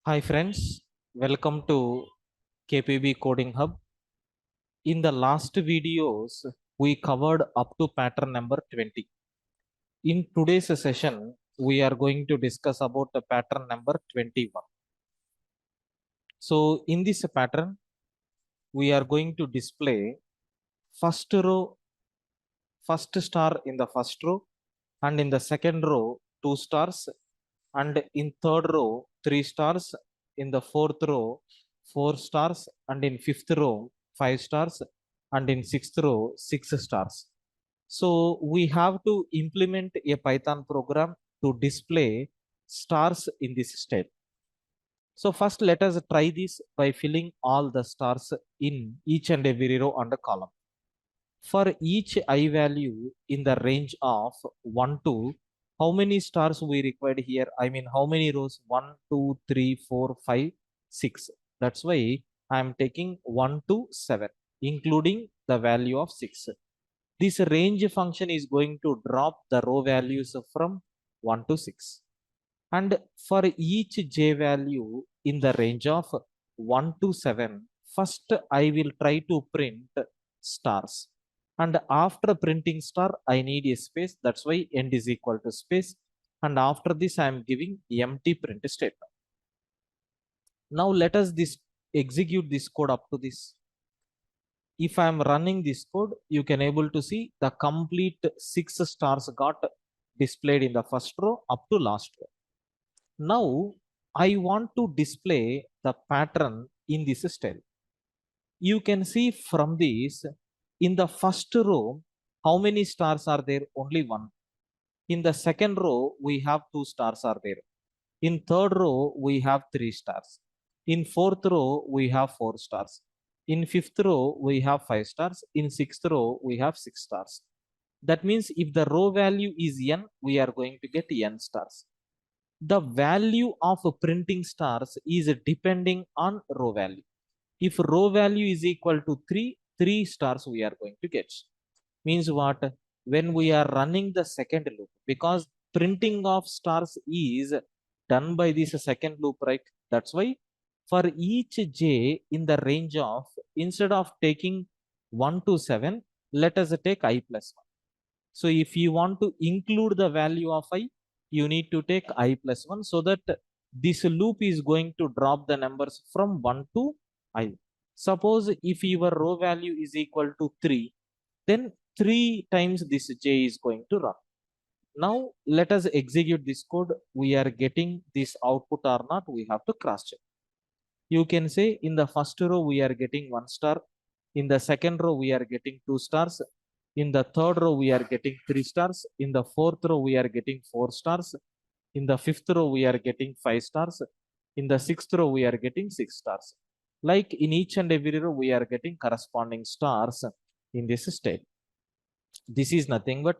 Hi friends, welcome to KPB Coding Hub. In the last videos, we covered up to pattern number 20. In today's session, we are going to discuss about the pattern number 21. So in this pattern, we are going to display first row, first star in the first row, and in the second row, 2 stars, and in third row, 3 stars, in the fourth row, 4 stars, and in fifth row, 5 stars, and in sixth row, 6 stars. So we have to implement a Python program to display stars in this step. So first let us try this by filling all the stars in each and every row and column. For each I value in the range of 1 to how many stars we required here? I mean, how many rows? 1, 2, 3, 4, 5, 6. That's why I am taking 1 to 7, including the value of 6. This range function is going to drop the row values from 1 to 6. And for each j value in the range of 1 to 7, first I will try to print stars. And after printing star, I need a space. That's why end is equal to space. And after this, I am giving empty print statement. Now let us execute this code up to this. If I am running this code, you can able to see the complete 6 stars got displayed in the first row up to last row. Now I want to display the pattern in this style. You can see from this, in the first row, how many stars are there? Only one. In the second row, we have 2 stars are there. In third row, we have 3 stars. In fourth row, we have 4 stars. In fifth row, we have 5 stars. In sixth row, we have 6 stars. That means if the row value is n, we are going to get n stars. The value of printing stars is depending on row value. If row value is equal to 3 stars we are going to get. Means what? When we are running the second loop, because printing of stars is done by this second loop, right? That's why for each j in the range of, instead of taking 1 to 7, let us take I plus 1. So if you want to include the value of I, you need to take I plus 1, so that this loop is going to drop the numbers from 1 to I. Suppose if your row value is equal to 3, then 3 times this j is going to run. Now let us execute this code. We are getting this output or not, we have to cross check. You can say in the first row we are getting 1 star. In the second row we are getting 2 stars. In the third row we are getting 3 stars. In the fourth row we are getting 4 stars. In the fifth row we are getting 5 stars. In the sixth row we are getting 6 stars. Like in each and every row we are getting corresponding stars in this state. This is nothing but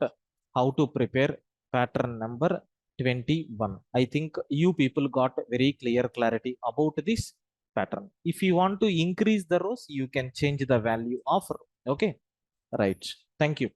how to prepare pattern number 21. I think you people got very clear clarity about this pattern. If you want to increase the rows, you can change the value of row. Okay, right. Thank you.